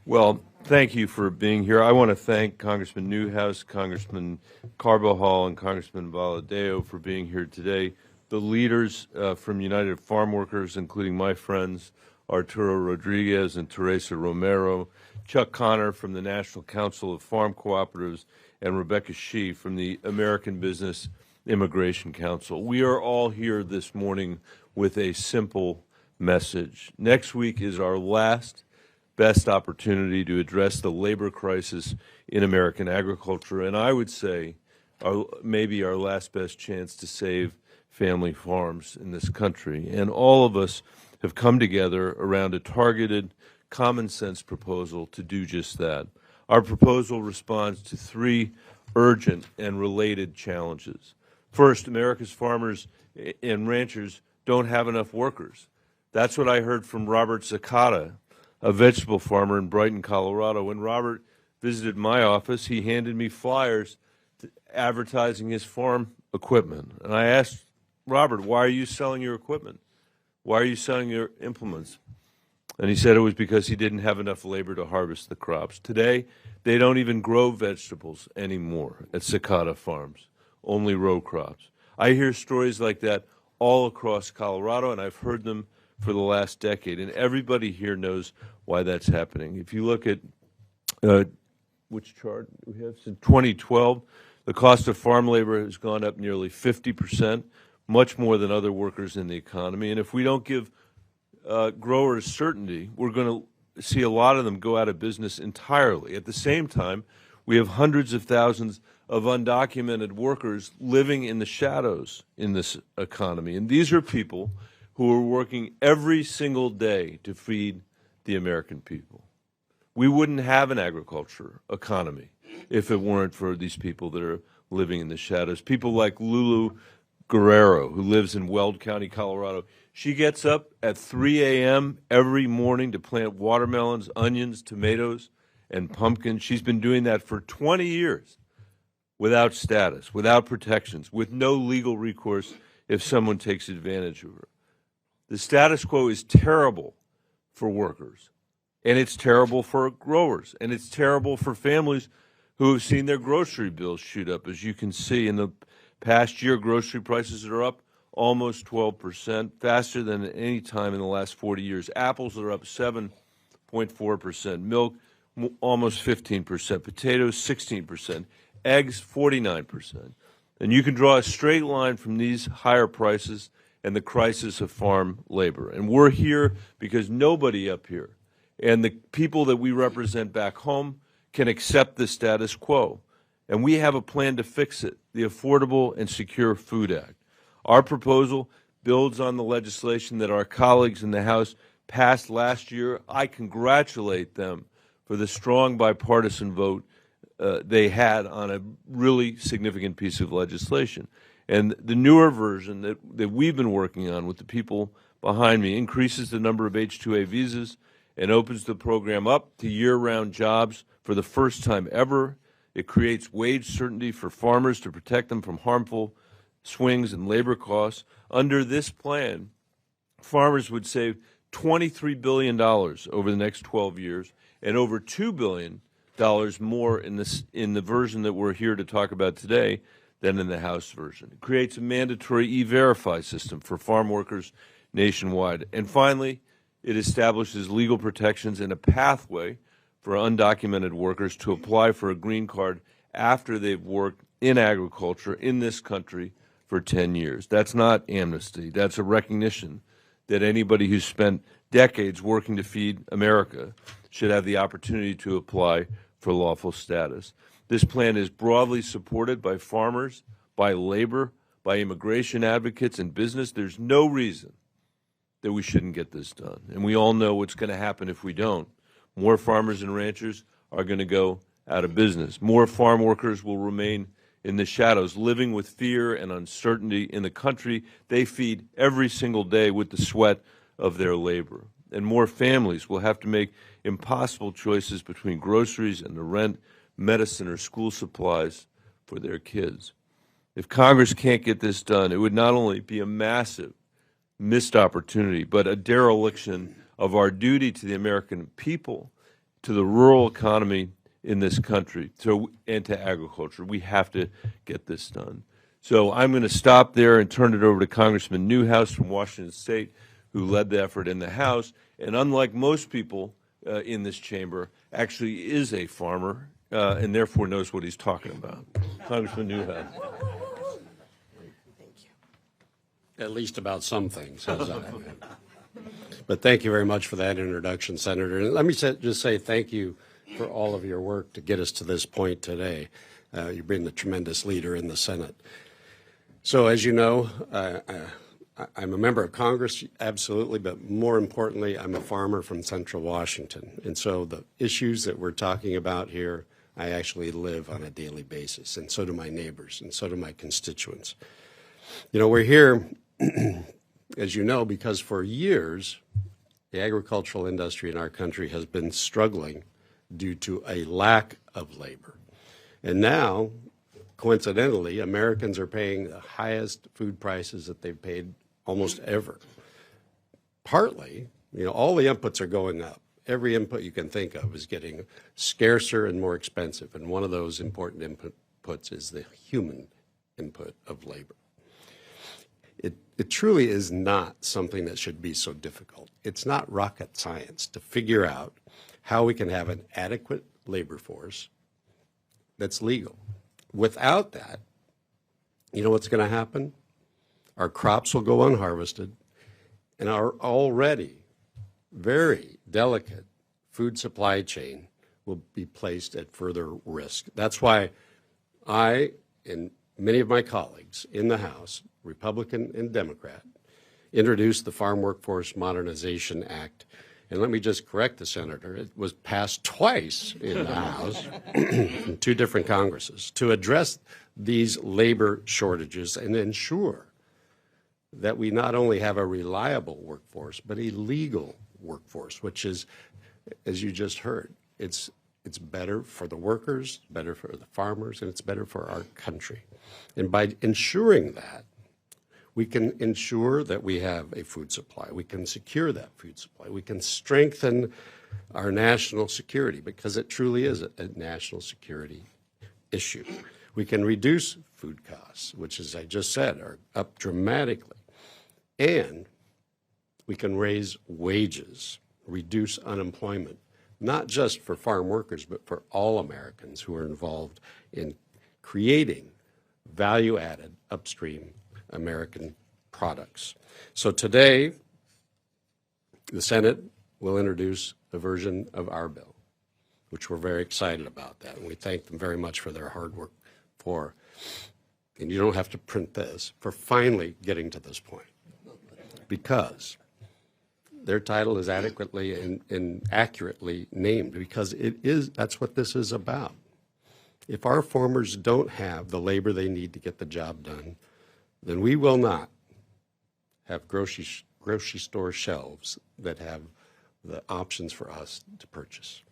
Well, thank you for being here. I want to thank Congressman Newhouse, Congressman Carbajal, and Congressman Valadeo for being here today. The leaders from United Farm Workers, including my friends Arturo Rodriguez and Teresa Romero, Chuck Connor from the National Council of Farm Cooperatives, and Rebecca Shee from the American Business Immigration Council. We are all here this morning with a simple message. Next week is our last best opportunity to address the labor crisis in American agriculture, and I would say maybe our last best chance to save family farms in this country. And all of us have come together around a targeted, common sense proposal to do just that. Our proposal responds to three urgent and related challenges. First, America's farmers and ranchers don't have enough workers. That's what I heard from Robert Zakata, a vegetable farmer in Brighton, Colorado. When Robert visited my office, he handed me flyers advertising his farm equipment. And I asked Robert, why are you selling your equipment? Why are you selling your implements? And he said it was because he didn't have enough labor to harvest the crops. Today, they don't even grow vegetables anymore at Cicada Farms, only row crops. I hear stories like that all across Colorado, and I've heard them for the last decade, and everybody here knows why that's happening. If you look at which chart we have, since 2012, the cost of farm labor has gone up nearly 50%, much more than other workers in the economy. And if we don't give growers certainty, we're going to see a lot of them go out of business entirely. At the same time, we have hundreds of thousands of undocumented workers living in the shadows in this economy. And these are people who are working every single day to feed the American people. We wouldn't have an agriculture economy if it weren't for these people that are living in the shadows. People like Lulu Guerrero, who lives in Weld County, Colorado. She gets up at 3 a.m. every morning to plant watermelons, onions, tomatoes, and pumpkins. She's been doing that for 20 years without status, without protections, with no legal recourse if someone takes advantage of her. The status quo is terrible for workers, and it's terrible for growers, and it's terrible for families who have seen their grocery bills shoot up. As you can see, in the past year, grocery prices are up almost 12%, faster than at any time in the last 40 years. Apples are up 7.4%, milk almost 15%, potatoes 16%, eggs 49%. And you can draw a straight line from these higher prices and the crisis of farm labor. And we're here because nobody up here and the people that we represent back home can accept the status quo. And we have a plan to fix it, the Affordable and Secure Food Act. Our proposal builds on the legislation that our colleagues in the House passed last year. I congratulate them for the strong bipartisan vote they had on a really significant piece of legislation. And the newer version that we've been working on with the people behind me increases the number of H-2A visas and opens the program up to year-round jobs for the first time ever. It creates wage certainty for farmers to protect them from harmful swings in labor costs. Under this plan, farmers would save $23 billion over the next 12 years and over $2 billion more in the version that we're here to talk about today than in the House version. It creates a mandatory E-Verify system for farm workers nationwide. And finally, it establishes legal protections and a pathway for undocumented workers to apply for a green card after they've worked in agriculture in this country for 10 years. That's not amnesty. That's a recognition that anybody who's spent decades working to feed America should have the opportunity to apply for lawful status. This plan is broadly supported by farmers, by labor, by immigration advocates, and business. There's no reason that we shouldn't get this done. And we all know what's going to happen if we don't. More farmers and ranchers are going to go out of business. More farm workers will remain in the shadows, living with fear and uncertainty in the country they feed every single day with the sweat of their labor. And more families will have to make impossible choices between groceries and the rent, medicine, or school supplies for their kids. If Congress can't get this done, it would not only be a massive missed opportunity, but a dereliction of our duty to the American people to the rural economy in this country, and to agriculture. We have to get this done. So I'm going to stop there and turn it over to Congressman Newhouse from Washington State, who led the effort in the House, and unlike most people in this chamber, actually is a farmer and therefore knows what he's talking about. Congressman Newhouse. Thank you. At least about some things. But thank you very much for that introduction, Senator. And let me just say thank you for all of your work to get us to this point today. You've been a tremendous leader in the Senate. So as you know, I'm a member of Congress, absolutely, but more importantly, I'm a farmer from Central Washington. And so the issues that we're talking about here, I actually live on a daily basis, and so do my neighbors, and so do my constituents. You know, we're here, as you know, because for years, the agricultural industry in our country has been struggling due to a lack of labor. And now, coincidentally, Americans are paying the highest food prices that they've paid almost ever. Partly, you know, all the inputs are going up. Every input you can think of is getting scarcer and more expensive. And one of those important inputs is the human input of labor. It truly is not something that should be so difficult. It's not rocket science to figure out how we can have an adequate labor force that's legal. Without that, you know what's going to happen? Our crops will go unharvested, and our already very delicate food supply chain will be placed at further risk. That's why I and many of my colleagues in the House, Republican and Democrat, introduced the Farm Workforce Modernization Act. And let me just correct the senator. It was passed twice in the House in two different Congresses to address these labor shortages and ensure that we not only have a reliable workforce, but a legal workforce, which is, as you just heard, it's better for the workers, better for the farmers, and it's better for our country. And by ensuring that, we can ensure that we have a food supply. We can secure that food supply. We can strengthen our national security, because it truly is a national security issue. We can reduce food costs, which, as I just said, are up dramatically. And we can raise wages, reduce unemployment, not just for farm workers, but for all Americans who are involved in creating value-added upstream American products. So today, the Senate will introduce a version of our bill, which we're very excited about that. And we thank them very much for their hard work for, and you don't have to print this, for finally getting to this point. Because their title is adequately and accurately named, because that's what this is about. If our farmers don't have the labor they need to get the job done, then we will not have grocery store shelves that have the options for us to purchase.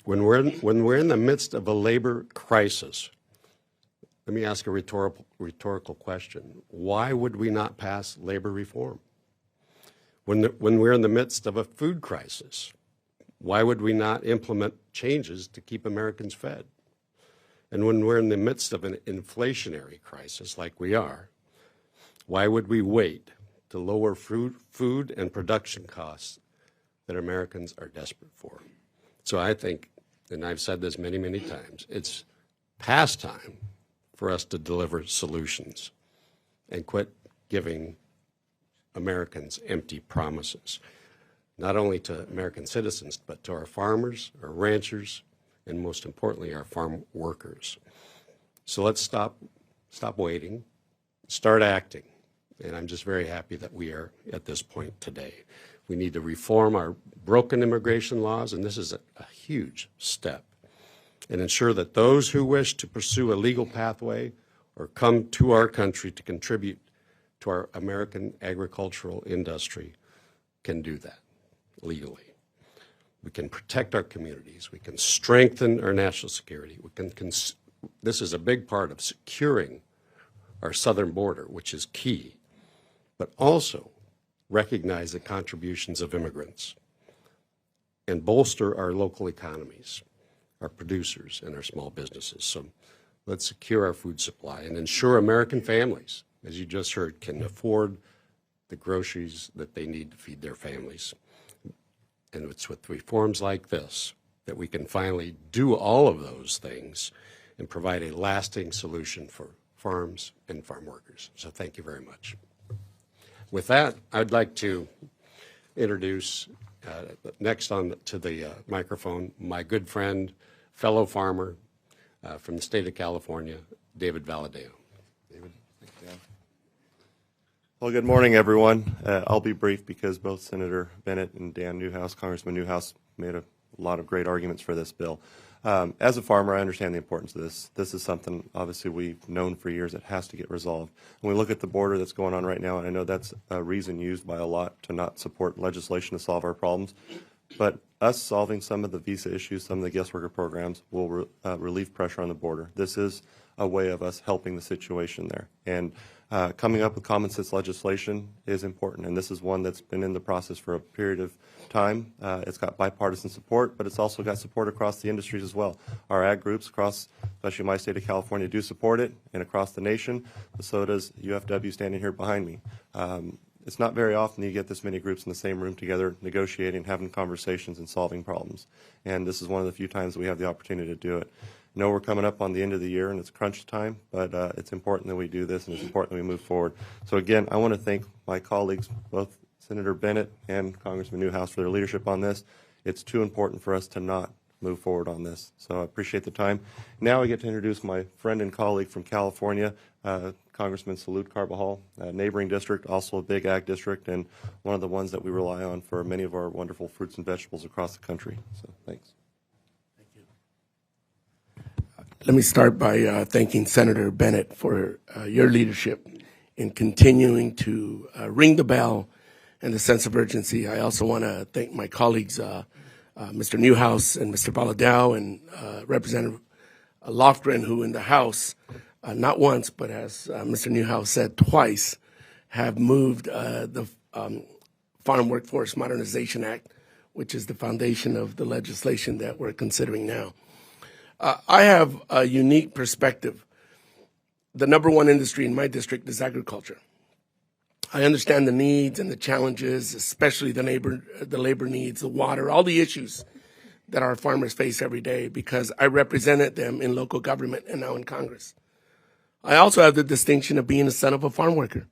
When we're in the midst of a labor crisis, let me ask a rhetorical question. Why would we not pass labor reform? When we're in the midst of a food crisis, why would we not implement changes to keep Americans fed? And when we're in the midst of an inflationary crisis like we are, why would we wait to lower food and production costs that Americans are desperate for? So I think, and I've said this many, many times, it's past time for us to deliver solutions and quit giving Americans empty promises, not only to American citizens, but to our farmers, our ranchers, and most importantly, our farm workers. So let's stop waiting, start acting. And I'm just very happy that we are at this point today. We need to reform our broken immigration laws, and this is a huge step, and ensure that those who wish to pursue a legal pathway or come to our country to contribute to our American agricultural industry can do that legally. We can protect our communities. We can strengthen our national security. This is a big part of securing our southern border, which is key, but also recognize the contributions of immigrants. and bolster our local economies, our producers, and our small businesses. So let's secure our food supply and ensure American families, as you just heard, can afford the groceries that they need to feed their families. And it's with reforms like this that we can finally do all of those things and provide a lasting solution for farms and farm workers. So thank you very much. With that, I'd like to introduce next on to the microphone my good friend, fellow farmer from the state of California, David Valadao. David. Thanks, Dan. Well, good morning, everyone. I'll be brief because both Senator Bennet and Dan Newhouse, Congressman Newhouse, made a lot of great arguments for this bill. As a farmer, I understand the importance of this. This is something, obviously, we've known for years. It has to get resolved. When we look at the border that's going on right now, and I know that's a reason used by a lot to not support legislation to solve our problems, but us solving some of the visa issues, some of the guest worker programs will relieve pressure on the border. This is a way of us helping the situation there. And coming up with common sense legislation is important, and this is one that's been in the process for a period of time. It's got bipartisan support, but it's also got support across the industries as well. Our ag groups across, especially my state of California, do support it, and across the nation, so does UFW standing here behind me. It's not very often you get this many groups in the same room together negotiating, having conversations, and solving problems. And this is one of the few times that we have the opportunity to do it. I know we're coming up on the end of the year and it's crunch time, but it's important that we do this and it's important that we move forward. So again, I want to thank my colleagues, both Senator Bennet and Congressman Newhouse, for their leadership on this. It's too important for us to not move forward on this. So I appreciate the time. Now I get to introduce my friend and colleague from California, Congressman Salud Carbajal, neighboring district, also a big ag district, and one of the ones that we rely on for many of our wonderful fruits and vegetables across the country. So thanks. Let me start by thanking Senator Bennet for your leadership in continuing to ring the bell and the sense of urgency. I also want to thank my colleagues, Mr. Newhouse and Mr. Valadao and Representative Lofgren, who in the House, not once, but as Mr. Newhouse said twice, have moved the Farm Workforce Modernization Act, which is the foundation of the legislation that we're considering now. I have a unique perspective. The number one industry in my district is agriculture. I understand the needs and the challenges, especially the labor needs, the water, all the issues that our farmers face every day because I represented them in local government and now in Congress. I also have the distinction of being a son of a farm worker.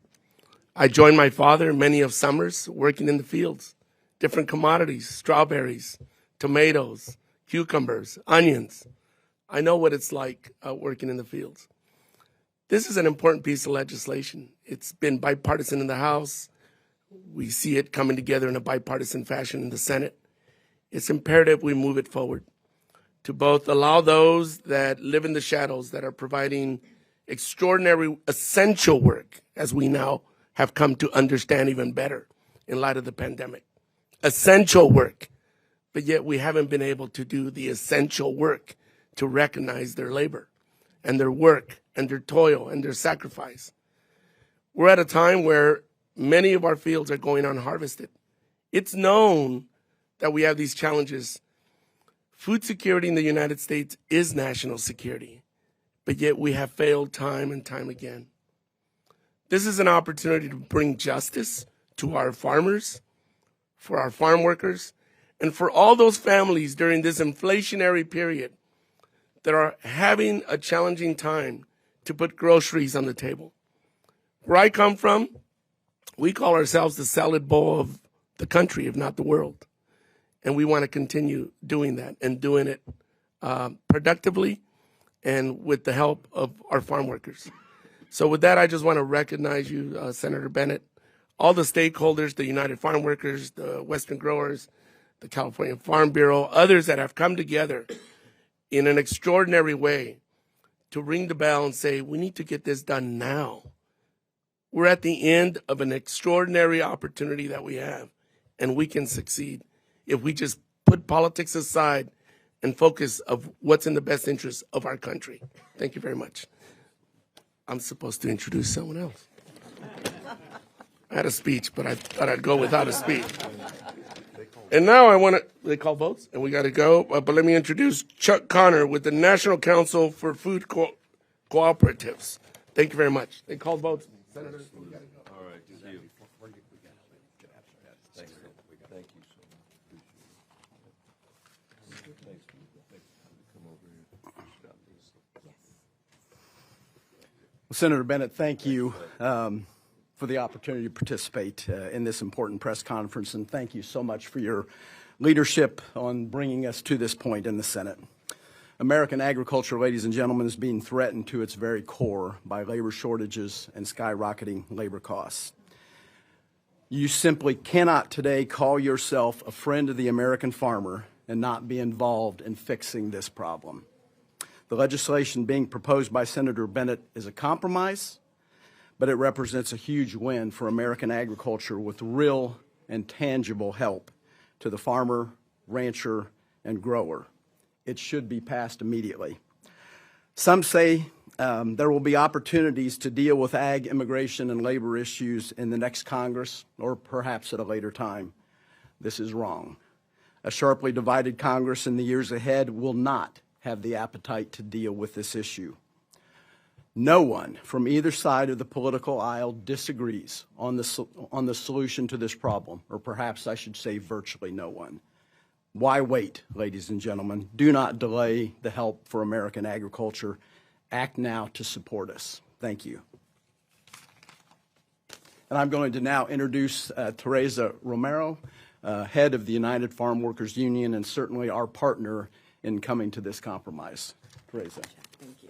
I joined my father many of summers working in the fields, different commodities, strawberries, tomatoes, cucumbers, onions. I know what it's like working in the fields. This is an important piece of legislation. It's been bipartisan in the House. We see it coming together in a bipartisan fashion in the Senate. It's imperative we move it forward to both allow those that live in the shadows that are providing extraordinary, essential work, as we now have come to understand even better in light of the pandemic. Essential work, but yet we haven't been able to do the essential work to recognize their labor and their work and their toil and their sacrifice. We're at a time where many of our fields are going unharvested. It's known that we have these challenges. Food security in the United States is national security, but yet we have failed time and time again. This is an opportunity to bring justice to our farmers, for our farm workers, and for all those families during this inflationary period that are having a challenging time to put groceries on the table. Where I come from, we call ourselves the salad bowl of the country, if not the world. And we want to continue doing that and doing it productively and with the help of our farm workers. So with that, I just want to recognize you, Senator Bennet, all the stakeholders, the United Farm Workers, the Western Growers, the California Farm Bureau, others that have come together in an extraordinary way to ring the bell and say, we need to get this done now. We're at the end of an extraordinary opportunity that we have, and we can succeed if we just put politics aside and focus of what's in the best interest of our country. Thank you very much. I'm supposed to introduce someone else. I had a speech, but I thought I'd go without a speech. And now I want to, they call votes, and we got to go. But let me introduce Chuck Connor with the National Council for Food Cooperatives. Thank you very much. They called votes. Senator, we got to go. All right, see you. Thank you so much. Well, Senator Bennet, thank you for the opportunity to participate in this important press conference, and thank you so much for your leadership on bringing us to this point in the Senate. American agriculture, ladies and gentlemen, is being threatened to its very core by labor shortages and skyrocketing labor costs. You simply cannot today call yourself a friend of the American farmer and not be involved in fixing this problem. The legislation being proposed by Senator Bennet is a compromise, but it represents a huge win for American agriculture with real and tangible help to the farmer, rancher, and grower. It should be passed immediately. Some say there will be opportunities to deal with ag, immigration, and labor issues in the next Congress or perhaps at a later time. This is wrong. A sharply divided Congress in the years ahead will not have the appetite to deal with this issue. No one from either side of the political aisle disagrees on the solution to this problem, or perhaps I should say virtually no one. Why wait, ladies and gentlemen? Do not delay the help for American agriculture. Act now to support us. Thank you. And I'm going to now introduce Teresa Romero, head of the United Farm Workers Union, and certainly our partner in coming to this compromise. Teresa. Thank you.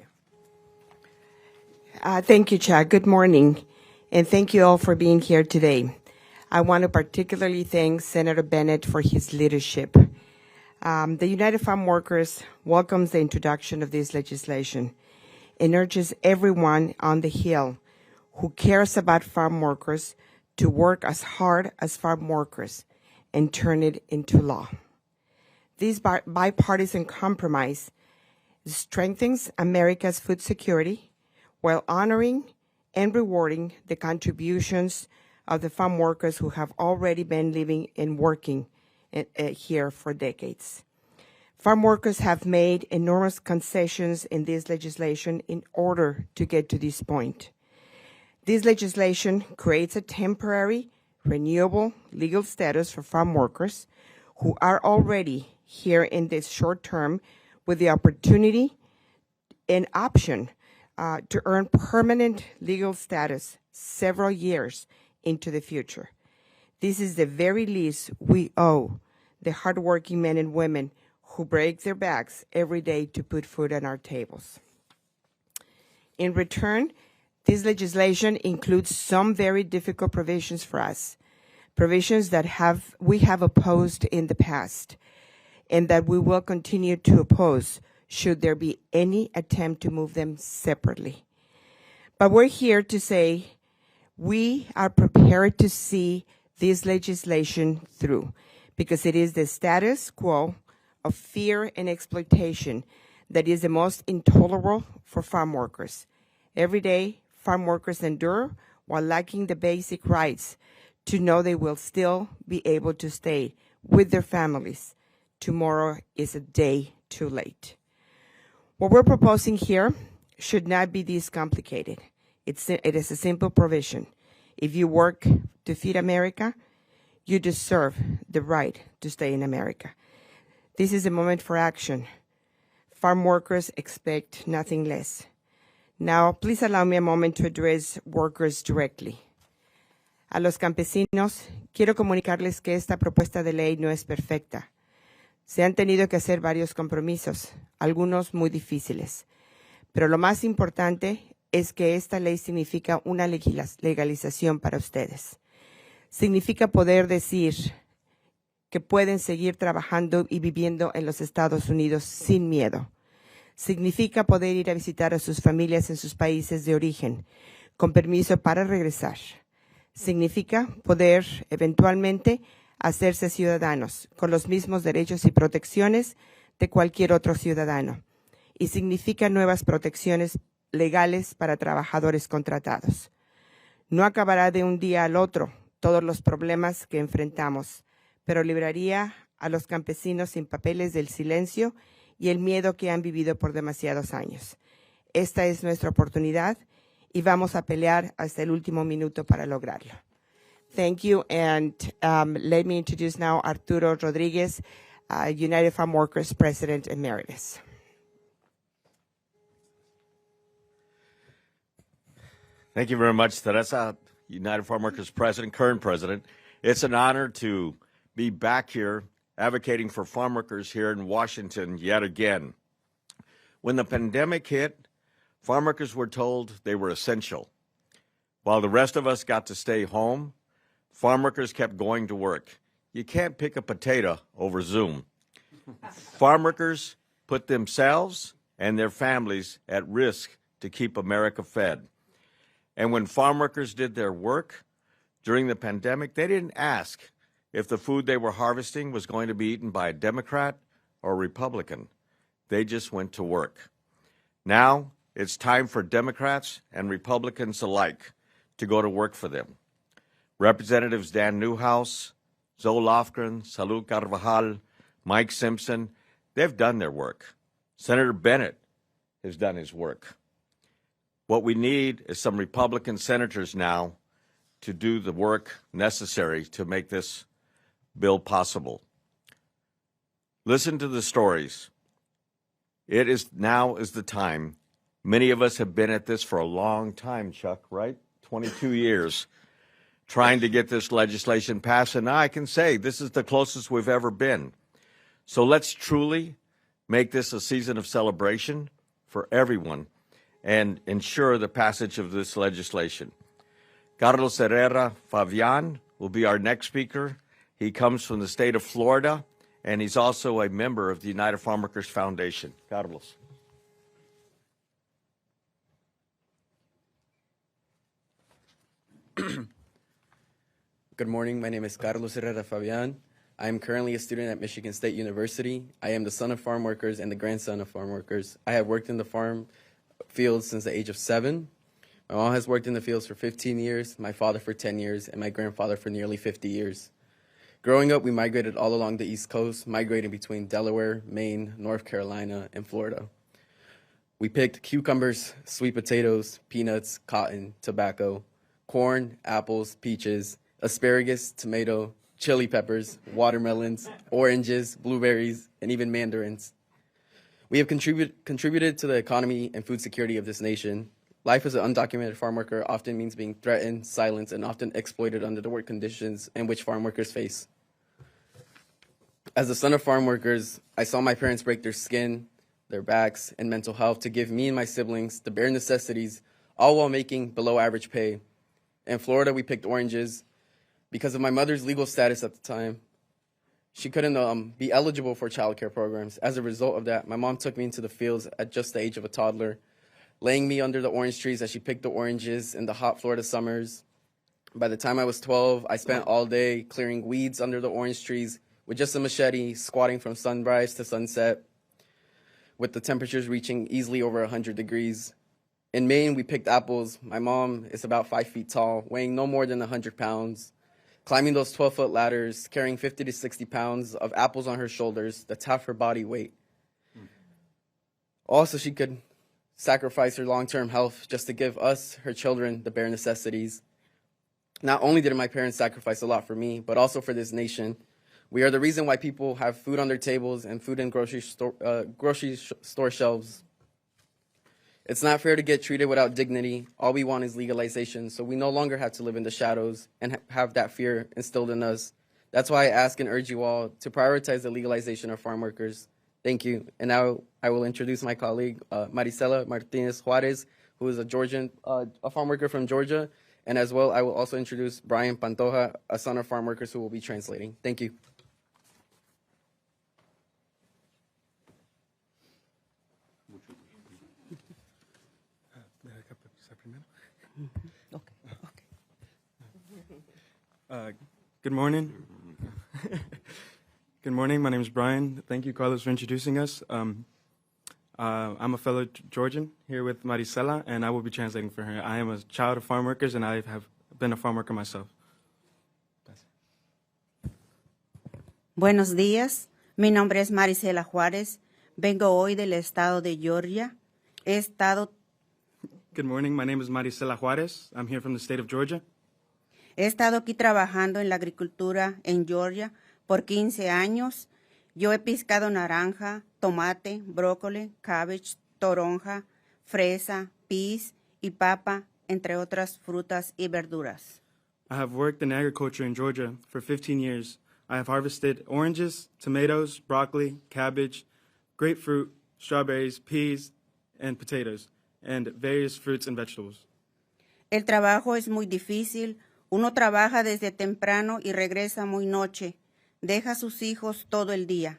Thank you, Chuck. Good morning, and thank you all for being here today. I want to particularly thank Senator Bennet for his leadership. The United Farm Workers welcomes the introduction of this legislation and urges everyone on the Hill who cares about farm workers to work as hard as farm workers and turn it into law. This bipartisan compromise strengthens America's food security while honoring and rewarding the contributions of the farm workers who have already been living and working here for decades. Farm workers have made enormous concessions in this legislation in order to get to this point. This legislation creates a temporary, renewable legal status for farm workers who are already here in this short term with the opportunity and option to earn permanent legal status several years into the future. This is the very least we owe the hardworking men and women who break their backs every day to put food on our tables. In return, this legislation includes some very difficult provisions for us, provisions that we have opposed in the past, and that we will continue to oppose should there be any attempt to move them separately. But we're here to say we are prepared to see this legislation through because it is the status quo of fear and exploitation that is the most intolerable for farm workers. Every day, farm workers endure while lacking the basic rights to know they will still be able to stay with their families. Tomorrow is a day too late. What we're proposing here should not be this complicated. It is a simple provision. If you work to feed America, you deserve the right to stay in America. This is a moment for action. Farm workers expect nothing less. Now, please allow me a moment to address workers directly. A los campesinos, quiero comunicarles que esta propuesta de ley no es perfecta. Se han tenido que hacer varios compromisos, algunos muy difíciles. Pero lo más importante es que esta ley significa una legalización para ustedes. Significa poder decir que pueden seguir trabajando y viviendo en los Estados Unidos sin miedo. Significa poder ir a visitar a sus familias en sus países de origen, con permiso para regresar. Significa poder eventualmente hacerse ciudadanos con los mismos derechos y protecciones de cualquier otro ciudadano. Y significa nuevas protecciones legales para trabajadores contratados. No acabará de un día al otro todos los problemas que enfrentamos, pero libraría a los campesinos sin papeles del silencio y el miedo que han vivido por demasiados años. Esta es nuestra oportunidad y vamos a pelear hasta el último minuto para lograrlo. Thank you, and let me introduce now Arturo Rodriguez, United Farm Workers President Emeritus. Thank you very much, Teresa, United Farm Workers President, current President. It's an honor to be back here advocating for farm workers here in Washington yet again. When the pandemic hit, farm workers were told they were essential. While the rest of us got to stay home, farm workers kept going to work. You can't pick a potato over Zoom. Farm workers put themselves and their families at risk to keep America fed. And when farm workers did their work during the pandemic, they didn't ask if the food they were harvesting was going to be eaten by a Democrat or a Republican. They just went to work. Now it's time for Democrats and Republicans alike to go to work for them. Representatives Dan Newhouse, Zoe Lofgren, Salud Carvajal, Mike Simpson, they've done their work. Senator Bennet has done his work. What we need is some Republican senators now to do the work necessary to make this bill possible. Listen to the stories. It is now is the time. Many of us have been at this for a long time, Chuck, right? 22 years trying to get this legislation passed, and now I can say this is the closest we've ever been. So let's truly make this a season of celebration for everyone and ensure the passage of this legislation. Carlos Herrera Fabian will be our next speaker. He comes from the state of Florida, and he's also a member of the United Farm Workers Foundation. Carlos. Good morning. My name is Carlos Herrera Fabian. I am currently a student at Michigan State University. I am the son of farm workers and the grandson of farm workers. I have worked in the farm fields since the age of 7. My mom has worked in the fields for 15 years, my father for 10 years, and my grandfather for nearly 50 years. Growing up, we migrated all along the East Coast, migrating between Delaware, Maine, North Carolina, and Florida. We picked cucumbers, sweet potatoes, peanuts, cotton, tobacco, corn, apples, peaches, asparagus, tomato, chili peppers, watermelons, oranges, blueberries, and even mandarins. We have contributed to the economy and food security of this nation. Life as an undocumented farm worker often means being threatened, silenced, and often exploited under the work conditions in which farm workers face. As the son of farm workers, I saw my parents break their skin, their backs, and mental health to give me and my siblings the bare necessities, all while making below average pay. In Florida, we picked oranges. Because of my mother's legal status at the time, she couldn't be eligible for child care programs. As a result of that, my mom took me into the fields at just the age of a toddler, laying me under the orange trees as she picked the oranges in the hot Florida summers. By the time I was 12, I spent all day clearing weeds under the orange trees with just a machete, squatting from sunrise to sunset, with the temperatures reaching easily over 100 degrees. In Maine, we picked apples. My mom is about 5 feet tall, weighing no more than 100 pounds. Climbing those 12-foot ladders, carrying 50 to 60 pounds of apples on her shoulders, that's half her body weight. Also, she could sacrifice her long-term health just to give us, her children, the bare necessities. Not only did my parents sacrifice a lot for me, but also for this nation. We are the reason why people have food on their tables and food in grocery store shelves. It's not fair to get treated without dignity. All we want is legalization, so we no longer have to live in the shadows and have that fear instilled in us. That's why I ask and urge you all to prioritize the legalization of farm workers. Thank you. And now I will introduce my colleague, Marisela Martinez Juarez, who is a farm worker from Georgia. And as well, I will also introduce Brian Pantoja, a son of farm workers who will be translating. Thank you. Good morning. Good morning. My name is Brian. Thank you, Carlos, for introducing us. I'm a fellow Georgian here with Marisela, and I will be translating for her. I am a child of farm workers, and I have been a farm worker myself. Buenos días, mi nombre es Marisela Juárez, vengo hoy del estado de Georgia. Good morning. My name is Marisela Juarez. I'm here from the state of Georgia. He estado aquí trabajando en la agricultura en Georgia por 15 años. Yo he piscado naranja, tomate, brócoli, cabbage, toronja, fresa, pis y papa, entre otras frutas y verduras. I have worked in agriculture in Georgia for 15 years. I have harvested oranges, tomatoes, broccoli, cabbage, grapefruit, strawberries, peas, and potatoes, and various fruits and vegetables. El trabajo es muy difícil. Uno trabaja desde temprano y regresa muy noche. Deja a sus hijos todo el día.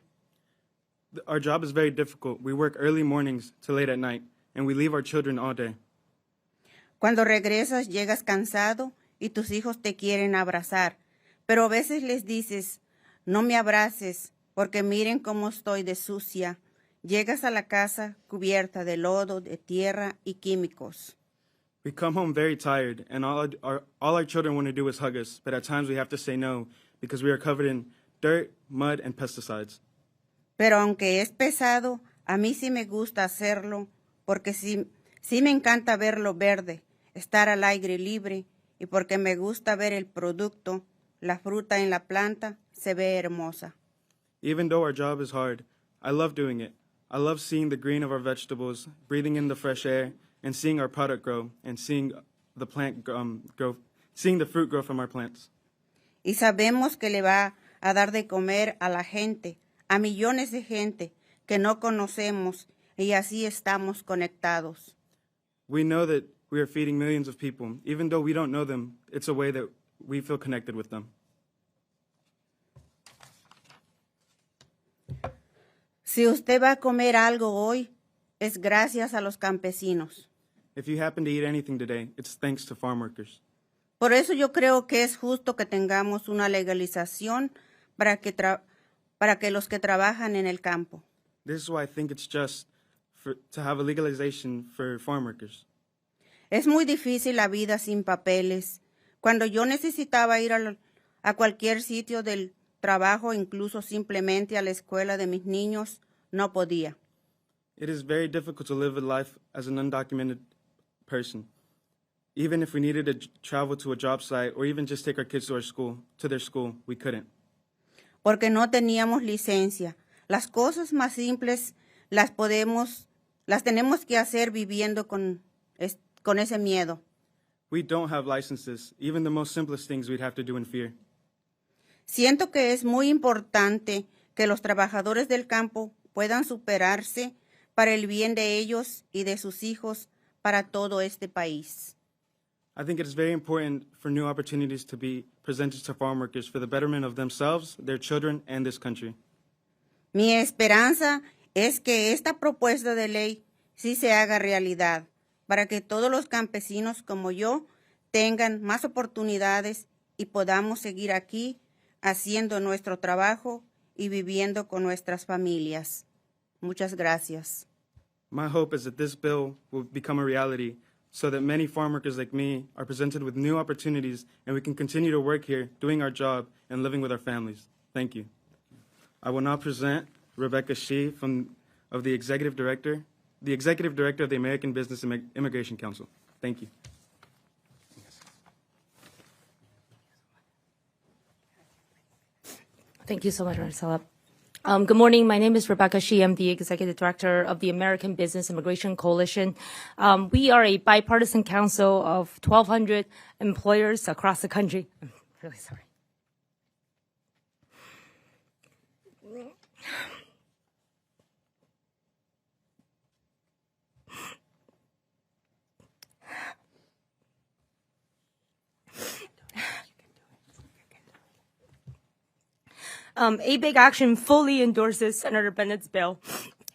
Our job is very difficult. We work early mornings to late at night, and we leave our children all day. Cuando regresas, llegas cansado y tus hijos te quieren abrazar, pero a veces les dices, no me abraces, porque miren cómo estoy de sucia. Llegas a la casa cubierta de lodo, de tierra y químicos. We come home very tired, and all our children want to do is hug us, but at times we have to say no because we are covered in dirt, mud, and pesticides. Pero aunque es pesado, a mí sí me gusta hacerlo, porque sí me encanta verlo verde, estar al aire libre, y porque me gusta ver el producto, la fruta en la planta, se ve hermosa. Even though our job is hard, I love doing it. I love seeing the green of our vegetables, breathing in the fresh air, and seeing our product grow, and seeing the plant grow, seeing the fruit grow from our plants. Y sabemos que le va a dar de comer a la gente, a millones de gente que no conocemos, y así estamos conectados. We know that we are feeding millions of people. Even though we don't know them, it's a way that we feel connected with them. Si usted va a comer algo hoy, es gracias a los campesinos. If you happen to eat anything today, it's thanks to farm workers. Por eso yo creo que es justo que tengamos una legalización para que los que trabajan en el campo. This is why I think it's just to have a legalization for farm workers. Es muy difícil la vida sin papeles. Cuando yo necesitaba ir a cualquier sitio del trabajo, incluso simplemente a la escuela de mis niños, no podía. It is very difficult to live a life as an undocumented person. Even if we needed to travel to a job site or even just take our kids to their school, we couldn't. Porque no teníamos licencia. Las cosas más simples las tenemos que hacer viviendo con ese miedo. We don't have licenses. Even the most simplest things we'd have to do in fear. Siento que es muy importante que los trabajadores del campo puedan superarse para el bien de ellos y de sus hijos para todo este país. I think it is very important for new opportunities to be presented to farm workers for the betterment of themselves, their children, and this country. Mi esperanza es que esta propuesta de ley sí se haga realidad, para que todos los campesinos como yo tengan más oportunidades y podamos seguir aquí haciendo nuestro trabajo y viviendo con nuestras familias. Muchas gracias. My hope is that this bill will become a reality so that many farm workers like me are presented with new opportunities and we can continue to work here, doing our job, and living with our families. Thank you. I will now present Rebecca Shee of the Executive Director of the American Business Immigration Council. Thank you. Thank you so much, Marcela. Good morning. My name is Rebecca Shee. I'm the Executive Director of the American Business Immigration Coalition. We are a bipartisan council of 1,200 employers across the country. I'm really sorry. A Big Action fully endorses Senator Bennett's bill,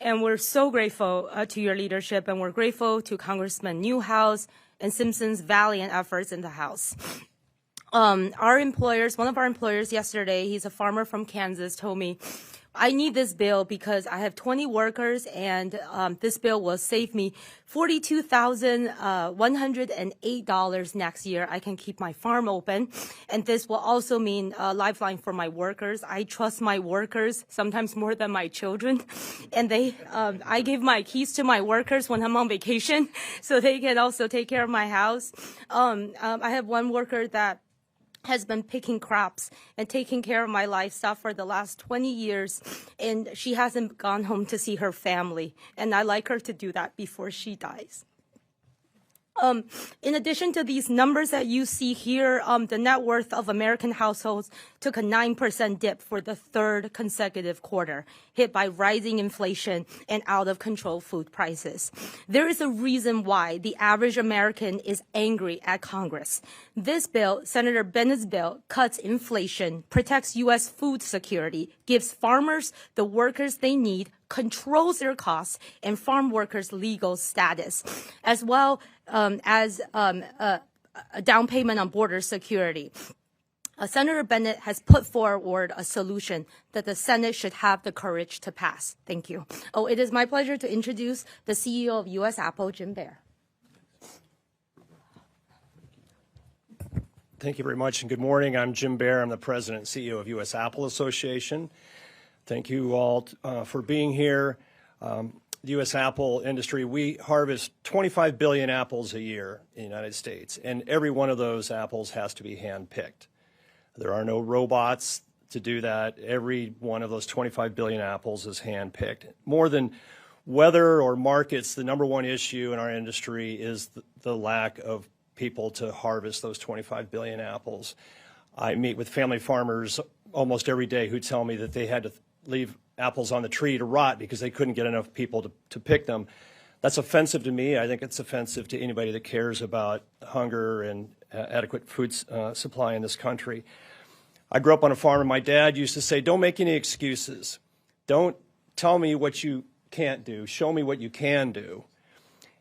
and we're so grateful to your leadership, and we're grateful to Congressman Newhouse and Simpson's valiant efforts in the House. One of our employers yesterday, he's a farmer from Kansas, told me, I need this bill because I have 20 workers, and this bill will save me $42,108 next year. I can keep my farm open, and this will also mean a lifeline for my workers. I trust my workers sometimes more than my children, and I give my keys to my workers when I'm on vacation, so they can also take care of my house. I have one worker that has been picking crops and taking care of my livestock for the last 20 years, and she hasn't gone home to see her family, and I'd like her to do that before she dies. In addition to these numbers that you see here, the net worth of American households took a 9% dip for the third consecutive quarter, hit by rising inflation and out-of-control food prices. There is a reason why the average American is angry at Congress. This bill, Senator Bennett's bill, cuts inflation, protects U.S. food security, gives farmers the workers they need, controls their costs, and farm workers' legal status, as well as a down payment on border security. Senator Bennet has put forward a solution that the Senate should have the courage to pass. Thank you. Oh, it is my pleasure to introduce the CEO of U.S. Apple, Jim Baer. Thank you very much, and good morning. I'm Jim Baer. I'm the president and CEO of U.S. Apple Association. Thank you all for being here. The U.S. apple industry, we harvest 25 billion apples a year in the United States, and every one of those apples has to be hand-picked. There are no robots to do that. Every one of those 25 billion apples is hand-picked. More than weather or markets, the number one issue in our industry is the lack of people to harvest those 25 billion apples. I meet with family farmers almost every day who tell me that they had to leave apples on the tree to rot because they couldn't get enough people to pick them. That's offensive to me. I think it's offensive to anybody that cares about hunger and adequate food supply in this country. I grew up on a farm, and my dad used to say, don't make any excuses. Don't tell me what you can't do. Show me what you can do.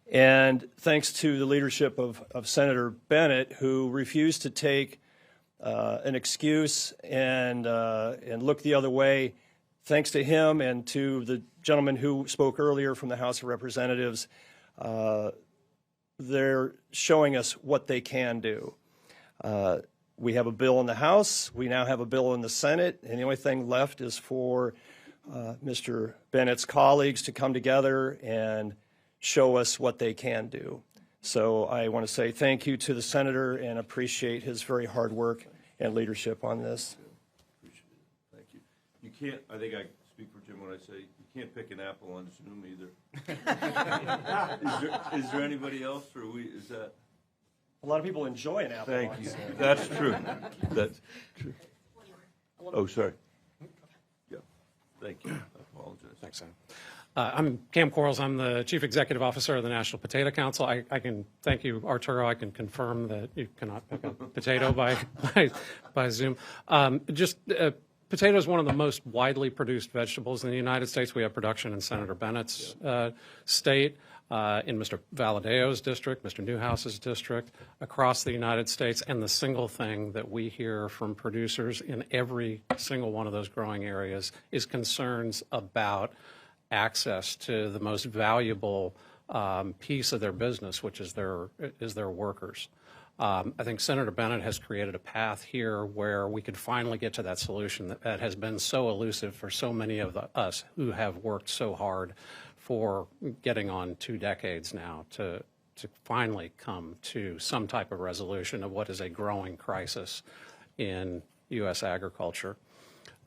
And thanks to the leadership of Senator Bennet, who refused to take an excuse and look the other way, thanks to him and to the gentleman who spoke earlier from the House of Representatives, they're showing us what they can do. We have a bill in the House. We now have a bill in the Senate. And the only thing left is for Mr. Bennett's colleagues to come together and show us what they can do. So I want to say thank you to the Senator and appreciate his very hard work and leadership on this. Thank you. You can't, I think I speak for Jim when I say you can't pick an apple on Zoom either. Is there anybody else, or is that? A lot of people enjoy an apple. Thank you. That's true. That's true. Oh, sorry. Yeah. Thank you. I apologize. Thanks, Sam. I'm Cam Quarles. I'm the Chief Executive Officer of the National Potato Council. I can thank you, Arturo. I can confirm that you cannot pick a potato by Zoom. Potato is one of the most widely produced vegetables in the United States. We have production in Senator Bennett's state, in Mr. Valadeo's district, Mr. Newhouse's district, across the United States. And the single thing that we hear from producers in every single one of those growing areas is concerns about access to the most valuable piece of their business, which is their workers. I think Senator Bennet has created a path here where we could finally get to that solution that has been so elusive for so many of us who have worked so hard for getting on 2 decades now to finally come to some type of resolution of what is a growing crisis in U.S. agriculture.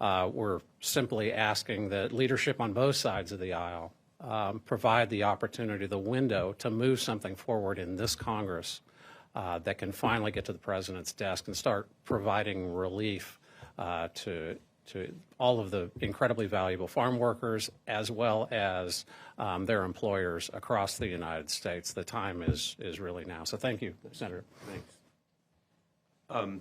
We're simply asking that leadership on both sides of the aisle provide the opportunity, the window to move something forward in this Congress that can finally get to the president's desk and start providing relief to all of the incredibly valuable farm workers as well as their employers across the United States. The time is really now. So thank you, Senator. Thanks.